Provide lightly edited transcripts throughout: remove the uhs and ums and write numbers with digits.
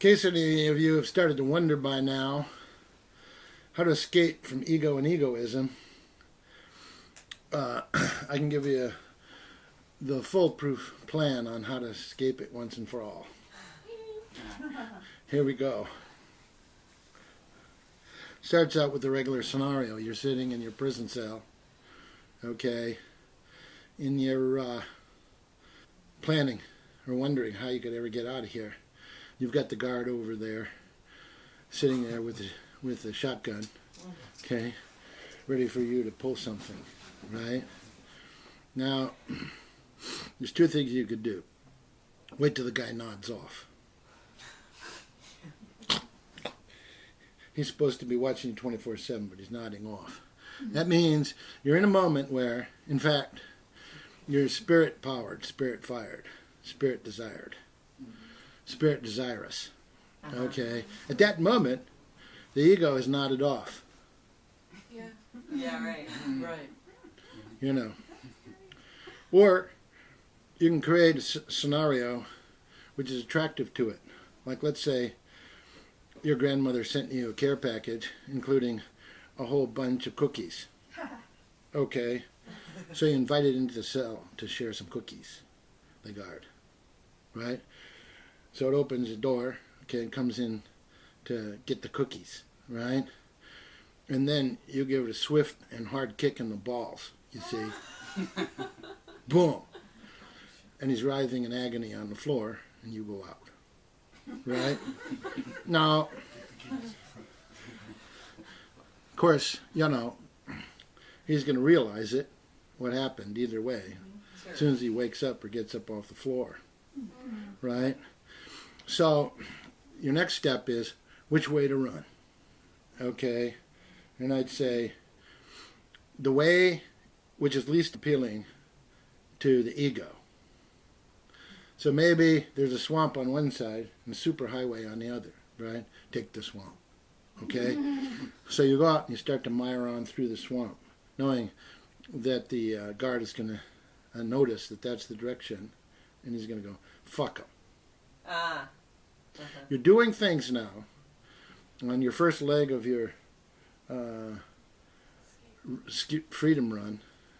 case any of you have started to wonder by now how to escape from ego and egoism, I can give you the foolproof plan on how to escape it once and for all. Here we go. Starts out with the regular scenario. You're sitting in your prison cell, okay, in your planning or wondering how you could ever get out of here. You've got the guard over there, sitting there with a shotgun, okay, ready for you to pull something, right? Now, there's two things you could do. Wait till the guy nods off. He's supposed to be watching you 24/7, but he's nodding off. That means you're in a moment where, in fact, you're spirit-powered, spirit-fired, spirit-desired, spirit-desirous. Okay? At that moment, the ego is nodded off. Yeah. Yeah, right. Right. You know. Or you can create a scenario which is attractive to it. Like, let's say your grandmother sent you a care package, including a whole bunch of cookies. Okay. So you invited into the cell to share some cookies, the guard. Right? So it opens the door, okay, and comes in to get the cookies, right? And then you give it a swift and hard kick in the balls, you see. Boom. And he's writhing in agony on the floor, and you go out. Right? Now, of course, you know, he's going to realize it, what happened, either way, as soon as he wakes up or gets up off the floor. Right? So, your next step is which way to run. Okay? And I'd say the way which is least appealing to the ego. So maybe there's a swamp on one side and a superhighway on the other, right? Take the swamp. Okay? So you go out and you start to mire on through the swamp, knowing that the guard is going to notice that that's the direction, and he's going to go, fuck him. You're doing things now on your first leg of your freedom run,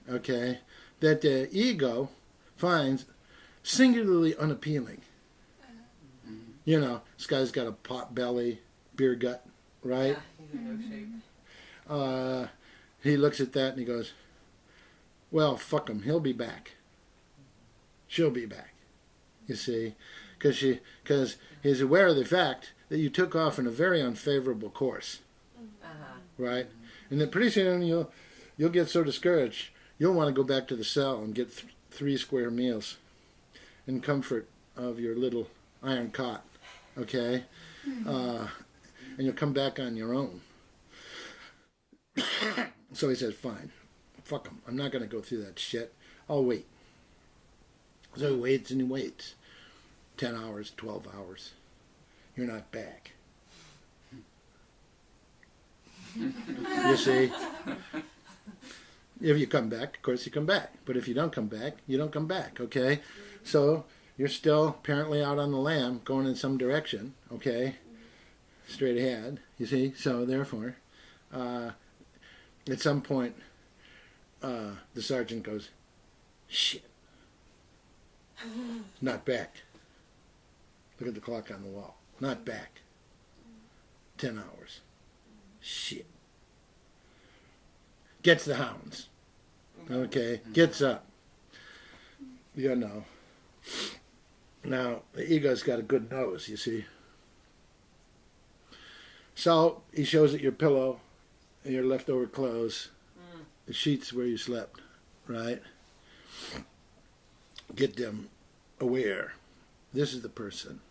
okay, that the ego finds singularly unappealing. You know, this guy's got a pot belly, beer gut, right? Yeah, he's in no shape. He looks at that and he goes, well, fuck him, he'll be back. She'll be back, you see, because he's aware of the fact that you took off in a very unfavorable course, right? And then pretty soon you'll get so discouraged, you'll want to go back to the cell and get 3 square meals in comfort of your little iron cot, okay? And you'll come back on your own. So he says, fine, fuck him. I'm not going to go through that shit. I'll wait. So he waits and he waits. 10 hours, 12 hours. You're not back. You see? If you come back, of course you come back. But if you don't come back, you don't come back, okay? So you're still apparently out on the lam, going in some direction, okay? Straight ahead, you see? So therefore, at some point, the sergeant goes, shit. Not back. Look at the clock on the wall. Not back. 10 hours. Shit. Gets the hounds. Okay. Gets up. You know. Now, the ego's got a good nose, you see. So, he shows it your pillow, your leftover clothes, the sheets where you slept, right? Get them aware. This is the person.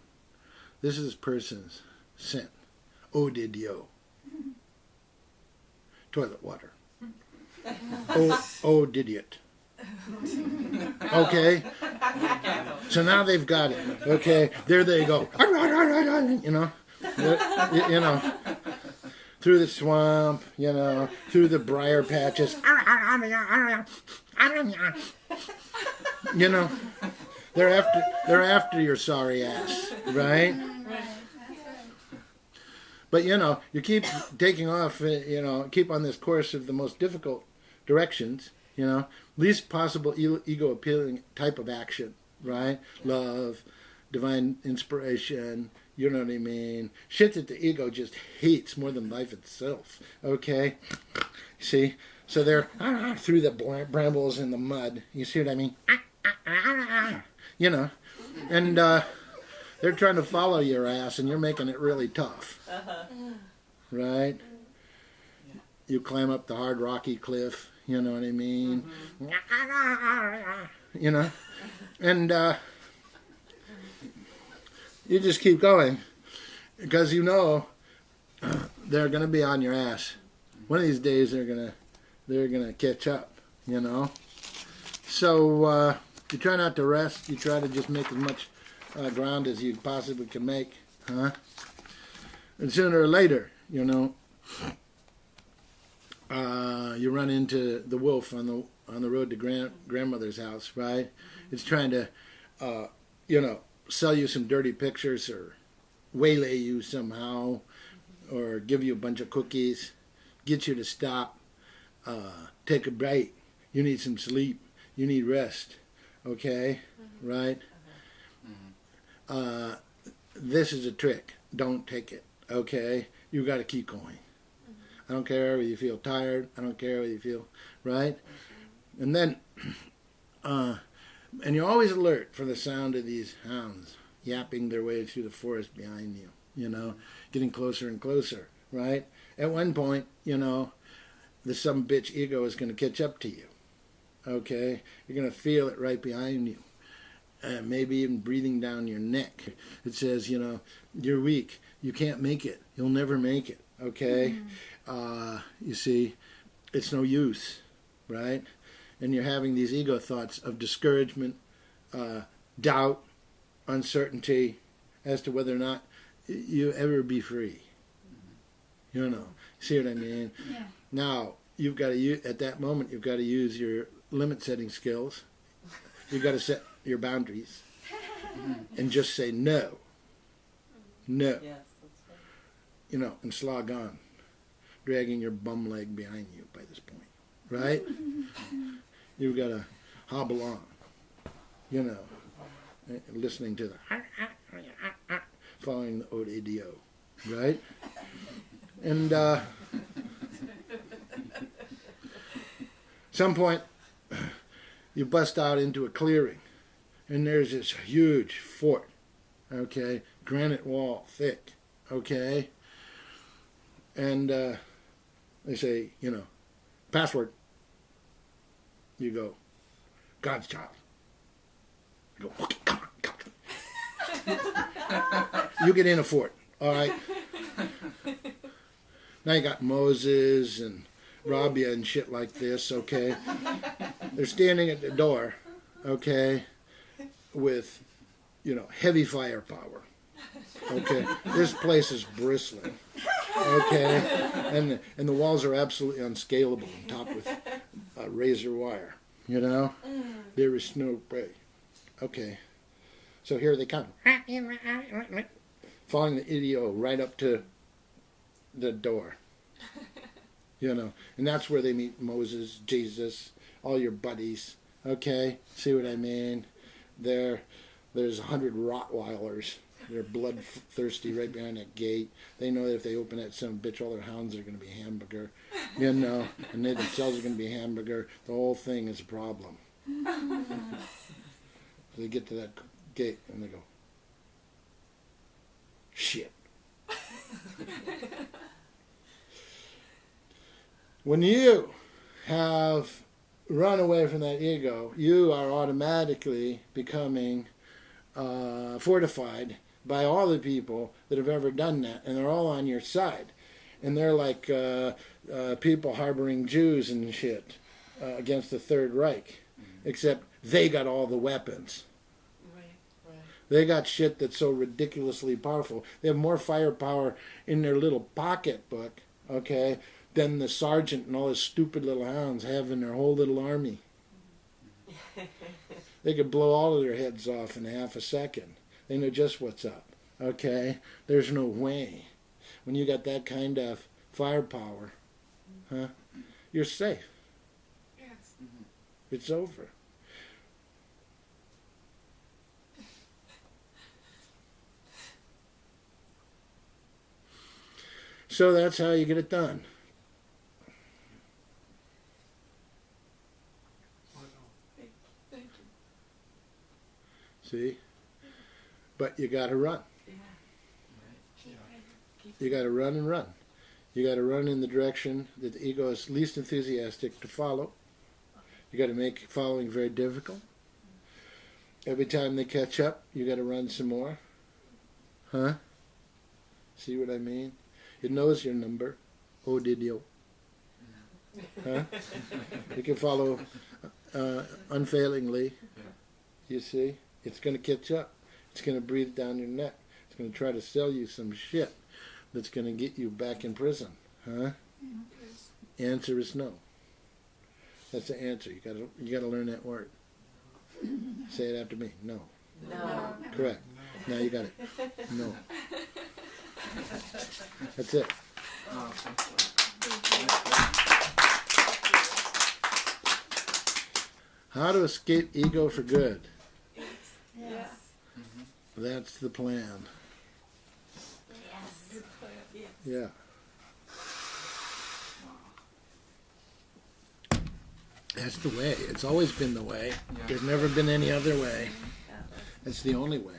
This is this person's scent. Oh, did yo. Toilet water. Oh, did it. Okay? So now they've got it. Okay? There they go. You know? You know? Through the swamp, you know, through the briar patches. You know? They're after your sorry ass, right? But, you keep taking off, keep on this course of the most difficult directions, least possible ego-appealing type of action, right? Love, divine inspiration, you know what I mean? Shit that the ego just hates more than life itself, okay? See? So they're through the brambles in the mud. You see what I mean? And they're trying to follow your ass, and you're making it really tough, right? You climb up the hard rocky cliff, you know what I mean? And you just keep going because they're going to be on your ass. One of these days they're gonna catch up, So you try not to rest. You try to just make as much ground as you possibly can make, huh? And sooner or later, you run into the wolf on the road to grandmother's house, right? It's trying to, sell you some dirty pictures or waylay you somehow or give you a bunch of cookies, get you to stop, take a break. You need some sleep. You need rest. Okay? Right? This is a trick. Don't take it. Okay? You got to keep going. I don't care whether you feel tired. I don't care whether you feel, right? And then, and you're always alert for the sound of these hounds yapping their way through the forest behind you, getting closer and closer, right? At one point, the some bitch ego is going to catch up to you, okay? You're going to feel it right behind you, maybe even breathing down your neck. It says, you're weak. You can't make it. You'll never make it, okay? You see, it's no use, right? And you're having these ego thoughts of discouragement, doubt, uncertainty as to whether or not you ever be free. See what I mean? Yeah. Now, you've got to use, at that moment, you've got to use your limit-setting skills. You've got to set your boundaries and just say no. No. Yes, that's right. And slog on, dragging your bum leg behind you by this point, right? You've got to hobble on, listening to the following the ODDO, right? And some point, you bust out into a clearing, and there's this huge fort, okay, granite wall, thick, okay, and they say, password. You go, God's child. You go, okay, come on. You get in a fort, all right? Now you got Moses and Rabia and shit like this, okay? They're standing at the door, okay, with, heavy firepower, okay? This place is bristling, okay? And the walls are absolutely unscalable and topped with razor wire, There is no way. Okay. So here they come. Following the idiot right up to the door. And that's where they meet Moses, Jesus, all your buddies. Okay? See what I mean? There's 100 Rottweilers. They're bloodthirsty right behind that gate. They know that if they open that son of a bitch, all their hounds are going to be hamburger. And they themselves are going to be hamburger. The whole thing is a problem. So they get to that gate and they go, shit. When you have run away from that ego, you are automatically becoming fortified by all the people that have ever done that, and they're all on your side. And they're like people harboring Jews and shit against the Third Reich, except they got all the weapons. Right. They got shit that's so ridiculously powerful. They have more firepower in their little pocketbook, okay, than the sergeant and all his stupid little hounds have in their whole little army. They could blow all of their heads off in half a second. They know just what's up, okay? There's no way. when you got that kind of firepower, huh? You're safe. Yes. It's over. So that's how you get it done. Thank you. See? But you got to run. Yeah. You got to run and run. You got to run in the direction that the ego is least enthusiastic to follow. You got to make following very difficult. Every time they catch up, you got to run some more. Huh? See what I mean? It knows your number. Oh, did you? Huh? You can follow unfailingly. You see? It's going to catch up. It's going to breathe down your neck. It's going to try to sell you some shit that's going to get you back in prison. Huh? Answer is no. That's the answer. You got to learn that word. Say it after me. No. No. Correct. Now you got it. No. That's it. How to escape ego for good. Yes. That's the plan. Good plan. Yes. Yeah. That's the way. It's always been the way. There's never been any other way. It's the only way.